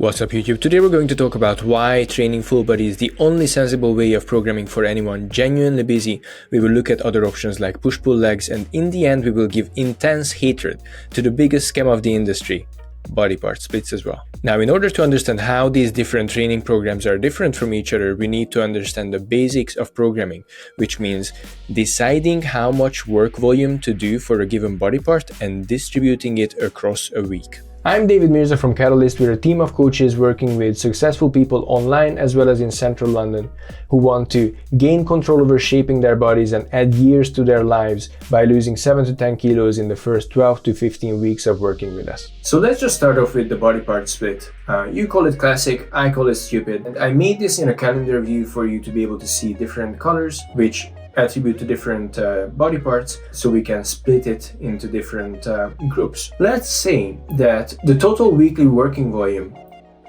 What's up YouTube? Today we're going to talk about why training full body is the only sensible way of programming for anyone genuinely busy. We will look at other options like push-pull legs, and in the end we will give intense hatred to the biggest scam of the industry, body part splits as well. Now, in order to understand how these different training programs are different from each other, we need to understand the basics of programming, which means deciding how much work volume to do for a given body part and distributing it across a week. I'm David Mirza from Catalyst. We're a team of coaches working with successful people online as well as in central London who want to gain control over shaping their bodies and add years to their lives by losing 7 to 10 kilos in the first 12 to 15 weeks of working with us. So let's just start off with the body part split. You call it classic, I call it stupid. And I made this in a calendar view for you to be able to see different colors, which attribute to different body parts, so we can split it into different groups. Let's say that the total weekly working volume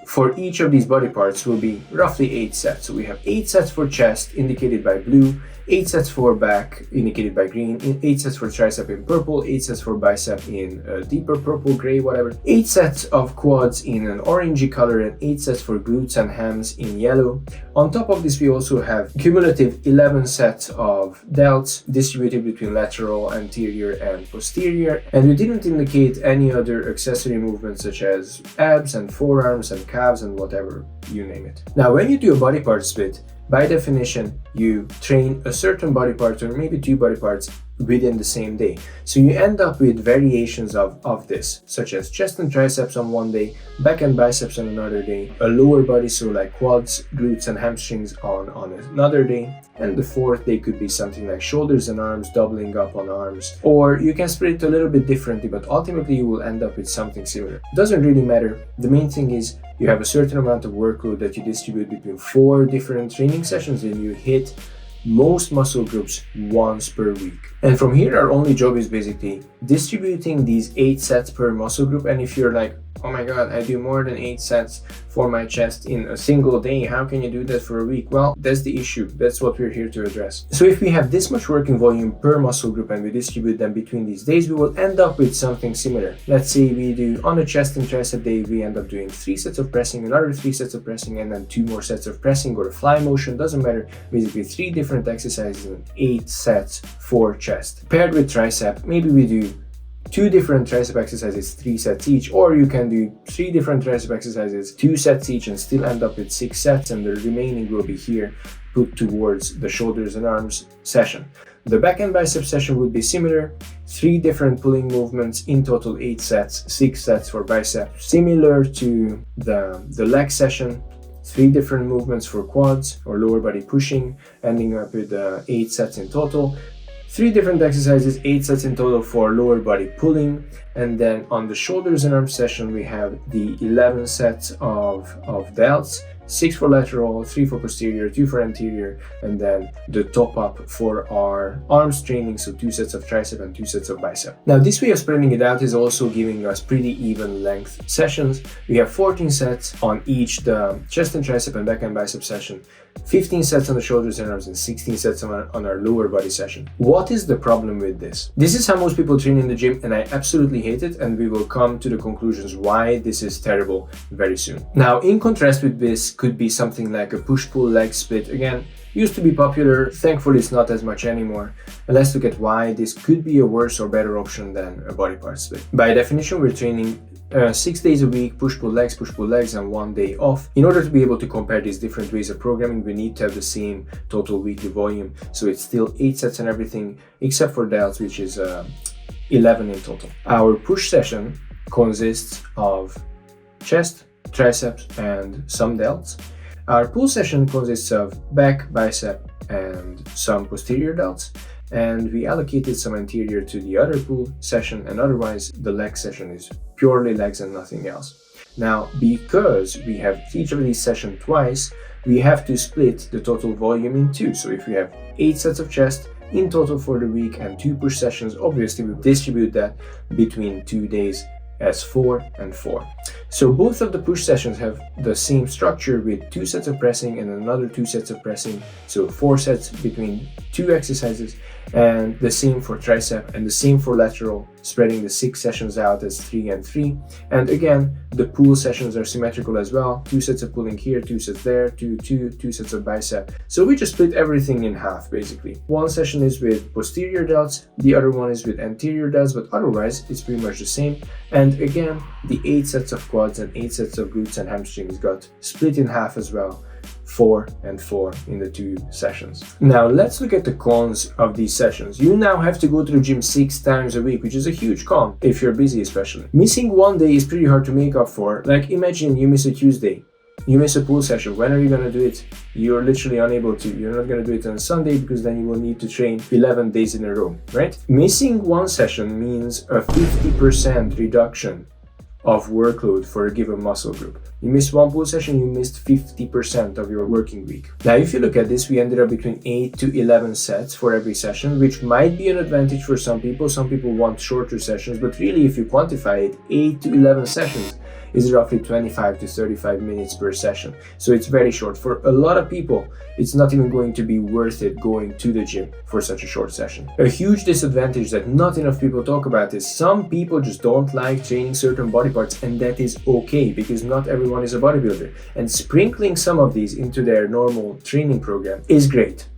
for each of these body parts will be roughly 8 sets. So we have 8 sets for chest, indicated by blue, 8 sets for back, indicated by green, 8 sets for tricep in purple, 8 sets for bicep in deeper purple, gray, whatever, 8 sets of quads in an orangey color, and 8 sets for glutes and hams in yellow. On top of this, we also have cumulative 11 sets of delts distributed between lateral, anterior, and posterior. And we didn't indicate any other accessory movements such as abs and forearms and calves and whatever, you name it. Now, when you do a body part split, by definition, you train a certain body part or maybe 2 body parts within the same day. So you end up with variations of this, such as chest and triceps on one day, back and biceps on another day, a lower body, so like quads, glutes, and hamstrings on another day, and the fourth day could be something like shoulders and arms, doubling up on arms. Or you can split it a little bit differently, but ultimately you will end up with something similar. It doesn't really matter. The main thing is you have a certain amount of workload that you distribute between 4 different training sessions, and you hit most muscle groups once per week. And from here, our only job is basically distributing these 8 sets per muscle group. And if you're like, oh my god, I do more than 8 sets for my chest in a single day, how can you do that for a week? Well, that's the issue. That's what we're here to address. So if we have this much working volume per muscle group and we distribute them between these days, we will end up with something similar. Let's say we do on a chest and tricep day, we end up doing 3 sets of pressing, another 3 sets of pressing, and then 2 more sets of pressing, or a fly motion, doesn't matter. Basically 3 different exercises and 8 sets for chest. Paired with tricep, maybe we do 2 different tricep exercises, 3 sets each, or you can do 3 different tricep exercises, 2 sets each, and still end up with 6 sets, and the remaining will be here put towards the shoulders and arms session. The back and bicep session would be similar, 3 different pulling movements, in total 8 sets, 6 sets for bicep. Similar to the leg session, 3 different movements for quads or lower body pushing, ending up with 8 sets in total. 3 different exercises, 8 sets in total for lower body pulling. And then on the shoulders and arms session, we have the 11 sets of delts, 6 for lateral, 3 for posterior, 2 for anterior, and then the top up for our arms training, so 2 sets of tricep and 2 sets of bicep. Now, this way of spreading it out is also giving us pretty even length sessions. We have 14 sets on each the chest and tricep and back and bicep session, 15 sets on the shoulders and arms, and 16 sets on our lower body session. What is the problem with this? This is how most people train in the gym, and I absolutely hate it, and we will come to the conclusions why this is terrible very soon. Now, in contrast with this could be something like a push-pull leg split. Again, used to be popular, thankfully it's not as much anymore. And let's look at why this could be a worse or better option than a body part split. By definition, we're training 6 days a week, push-pull legs, and 1 day off. In order to be able to compare these different ways of programming, we need to have the same total weekly volume. So it's still 8 sets and everything, except for delts, which is 11 in total. Our push session consists of chest, triceps, and some delts. Our pull session consists of back, bicep, and some posterior delts. And we allocated some anterior to the other pull session, and otherwise the leg session is purely legs and nothing else. Now, because we have each of these sessions twice, we have to split the total volume in 2. So if we have 8 sets of chest in total for the week and 2 push sessions, obviously we distribute that between 2 days as 4 and 4. So both of the push sessions have the same structure with 2 sets of pressing and another 2 sets of pressing. So 4 sets between 2 exercises, and the same for tricep and the same for lateral, spreading the 6 sessions out as 3 and 3. And again, the pull sessions are symmetrical as well. 2 sets of pulling here, 2 sets there, 2 sets of bicep. So we just split everything in half basically. One session is with posterior delts, the other one is with anterior delts, but otherwise it's pretty much the same. And again, the 8 sets of quads and 8 sets of glutes and hamstrings got split in half as well. 4 and 4 in the 2 sessions. Now let's look at the cons of these sessions. You now have to go to the gym 6 times a week, which is a huge con if you're busy especially. Missing one day is pretty hard to make up for. Like imagine you miss a Tuesday, you miss a pull session. When are you going to do it? You're literally unable to. You're not going to do it on Sunday because then you will need to train 11 days in a row, right? Missing one session means a 50% reduction of workload for a given muscle group. You missed one pull session, you missed 50% of your working week. Now, if you look at this, we ended up between 8 to 11 sets for every session, which might be an advantage for some people. Some people want shorter sessions, but really, if you quantify it, 8 to 11 sessions is roughly 25 to 35 minutes per session. So it's very short. For a lot of people, it's not even going to be worth it going to the gym for such a short session. A huge disadvantage that not enough people talk about is some people just don't like training certain body parts, and that is okay because not everyone is a bodybuilder. And sprinkling some of these into their normal training program is great.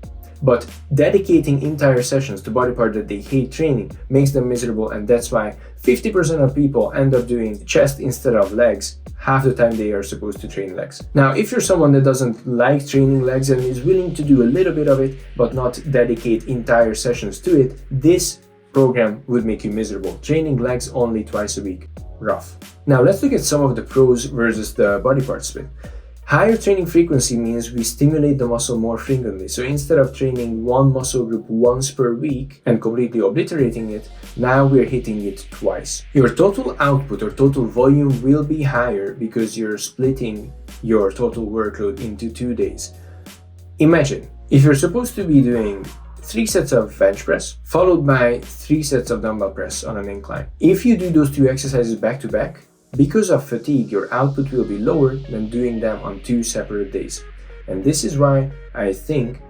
But dedicating entire sessions to body part that they hate training makes them miserable, and that's why 50% of people end up doing chest instead of legs half the time they are supposed to train legs. Now, if you're someone that doesn't like training legs and is willing to do a little bit of it but not dedicate entire sessions to it, this program would make you miserable. Training legs only twice a week. Rough. Now let's look at some of the pros versus the body part split. Higher training frequency means we stimulate the muscle more frequently. So instead of training one muscle group once per week and completely obliterating it, now we're hitting it twice. Your total output or total volume will be higher because you're splitting your total workload into 2 days. Imagine if you're supposed to be doing 3 sets of bench press followed by 3 sets of dumbbell press on an incline. If you do those 2 exercises back to back, because of fatigue, your output will be lower than doing them on 2 separate days. And this is why I think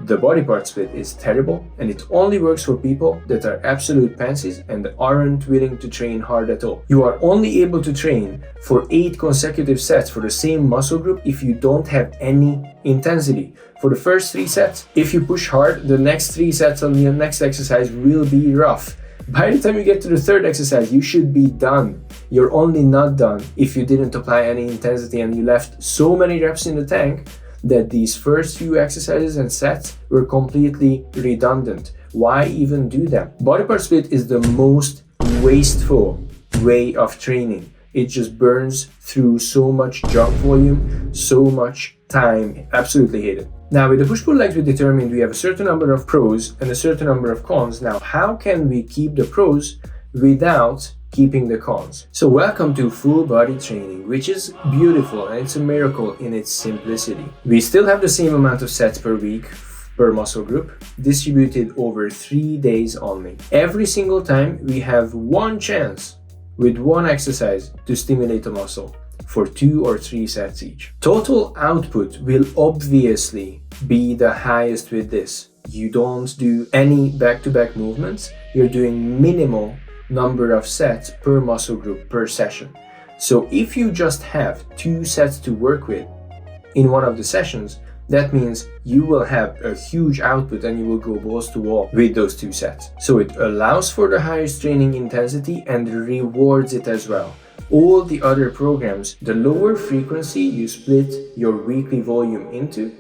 the body part split is terrible, and it only works for people that are absolute pansies and aren't willing to train hard at all. You are only able to train for 8 consecutive sets for the same muscle group if you don't have any intensity. For the first 3 sets, if you push hard, the next 3 sets on the next exercise will be rough. By the time you get to the 3rd exercise, you should be done. You're only not done if you didn't apply any intensity and you left so many reps in the tank that these first few exercises and sets were completely redundant. Why even do them? Body part split is the most wasteful way of training. It just burns through so much jump volume, so much time. Absolutely hate it. Now, with the push-pull legs, we determined we have a certain number of pros and a certain number of cons. Now, how can we keep the pros without keeping the cons? So welcome to full body training, which is beautiful and it's a miracle in its simplicity. We still have the same amount of sets per week per muscle group, distributed over 3 days only. Every single time we have one chance with one exercise to stimulate a muscle for 2 or 3 sets each. Total output will obviously be the highest with this. You don't do any back-to-back movements, you're doing minimal number of sets per muscle group per session. So if you just have 2 sets to work with in one of the sessions, that means you will have a huge output and you will go balls to wall with those 2 sets. So it allows for the highest training intensity and rewards it as well. All the other programs, the lower frequency you split your weekly volume into,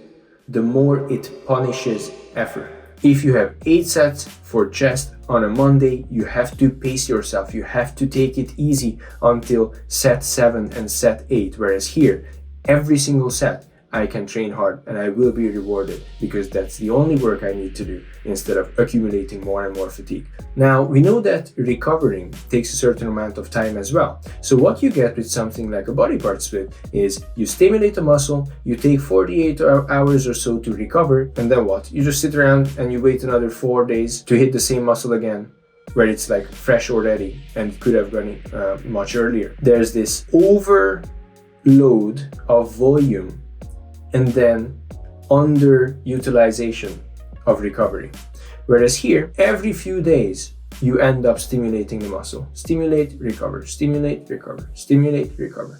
the more it punishes effort. If you have 8 sets for chest on a Monday, you have to pace yourself. You have to take it easy until set 7 and set 8. Whereas here, every single set, I can train hard and I will be rewarded because that's the only work I need to do instead of accumulating more and more fatigue. Now, we know that recovering takes a certain amount of time as well. So what you get with something like a body part split is you stimulate a muscle, you take 48 hours or so to recover, and then what? You just sit around and you wait another 4 days to hit the same muscle again. where it's like fresh already and could have gone much earlier. There's this overload of volume and then underutilization of recovery. Whereas here, every few days, you end up stimulating the muscle. Stimulate, recover, stimulate, recover, stimulate, recover.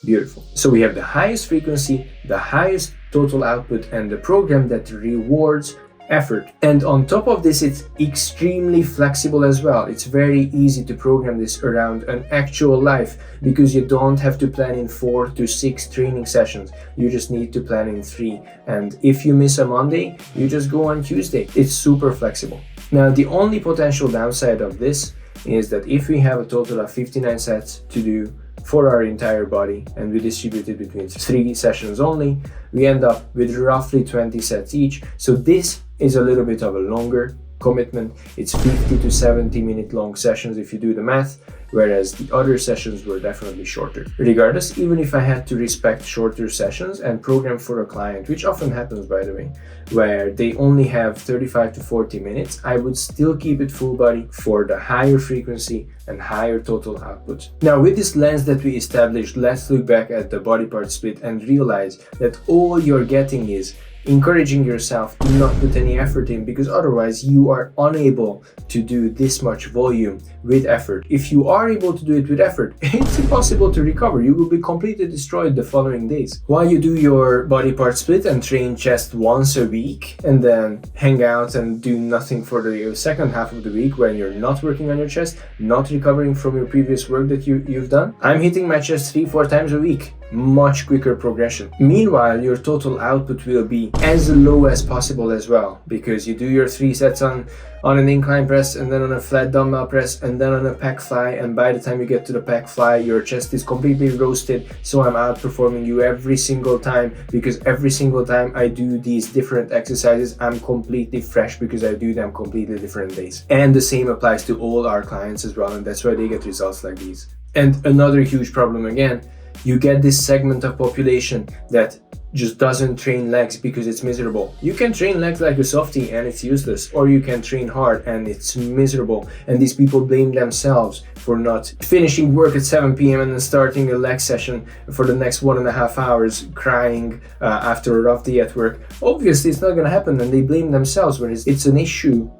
Beautiful. So we have the highest frequency, the highest total output, and the program that rewards effort. And on top of this, it's extremely flexible as well. It's very easy to program this around an actual life because you don't have to plan in 4 to 6 training sessions. You just need to plan in 3. And if you miss a Monday, you just go on Tuesday. It's super flexible. Now, the only potential downside of this is that if we have a total of 59 sets to do for our entire body and we distribute it between 3 sessions only, we end up with roughly 20 sets each. So this is a little bit of a longer commitment. It's 50 to 70 minute long sessions if you do the math, whereas the other sessions were definitely shorter. Regardless, even if I had to respect shorter sessions and program for a client, which often happens by the way, where they only have 35 to 40 minutes, I would still keep it full body for the higher frequency and higher total output. Now, with this lens that we established, let's look back at the body part split and realize that all you're getting is encouraging yourself to not put any effort in, because otherwise you are unable to do this much volume with effort. If you are able to do it with effort, it's impossible to recover. You will be completely destroyed the following days. While you do your body part split and train chest once a week and then hang out and do nothing for the second half of the week when you're not working on your chest, not recovering from your previous work that you've done, I'm hitting my chest 3-4 times a week. Much quicker progression. Meanwhile, your total output will be as low as possible as well, because you do your 3 sets on an incline press and then on a flat dumbbell press and then on a pec fly, and by the time you get to the pec fly, your chest is completely roasted. So I'm outperforming you every single time, because every single time I do these different exercises, I'm completely fresh because I do them completely different days. And the same applies to all our clients as well, and that's why they get results like these. And another huge problem again, you get this segment of population that just doesn't train legs because it's miserable. You can train legs like a softie and it's useless, or you can train hard and it's miserable. And these people blame themselves for not finishing work at 7 p.m. and then starting a leg session for the next 1.5 hours, crying after a rough day at work. Obviously, it's not going to happen, and they blame themselves when it's an issue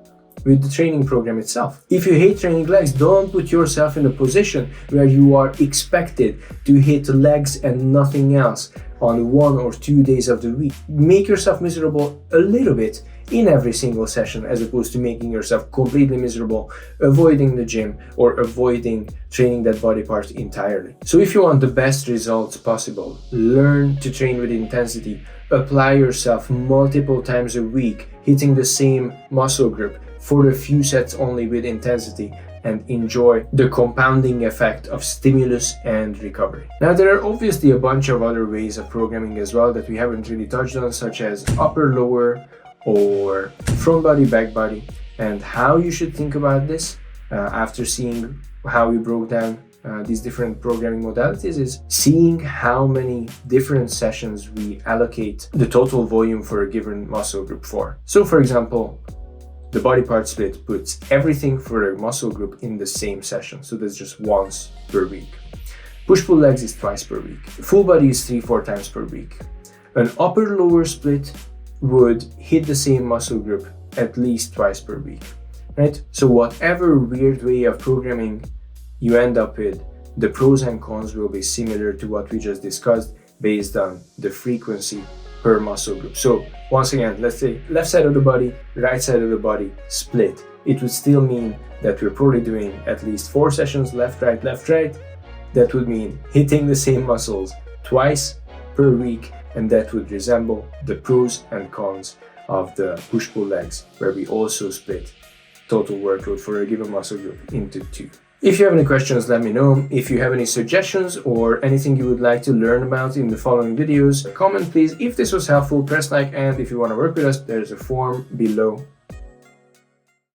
with the training program itself. If you hate training legs, don't put yourself in a position where you are expected to hit legs and nothing else on 1 or 2 days of the week. Make yourself miserable a little bit in every single session, as opposed to making yourself completely miserable, avoiding the gym or avoiding training that body part entirely. So if you want the best results possible, learn to train with intensity, apply yourself multiple times a week, hitting the same muscle group for a few sets only with intensity, and enjoy the compounding effect of stimulus and recovery. Now, there are obviously a bunch of other ways of programming as well that we haven't really touched on, such as upper, lower, or front body, back body, and how you should think about this after seeing how we broke down these different programming modalities is seeing how many different sessions we allocate the total volume for a given muscle group for. So for example, the body part split puts everything for a muscle group in the same session. So that's just once per week. Push-pull legs is twice per week. Full body is 3-4 times per week. An upper-lower split would hit the same muscle group at least twice per week, right? So whatever weird way of programming you end up with, the pros and cons will be similar to what we just discussed based on the frequency per muscle group. So once again, let's say left side of the body, right side of the body split. It would still mean that we're probably doing at least 4 sessions left, right, left, right. That would mean hitting the same muscles twice per week, and that would resemble the pros and cons of the push-pull legs, where we also split total workload for a given muscle group into 2. If you have any questions, let me know. If you have any suggestions or anything you would like to learn about in the following videos, comment please. If this was helpful, press like, and if you want to work with us, there's a form below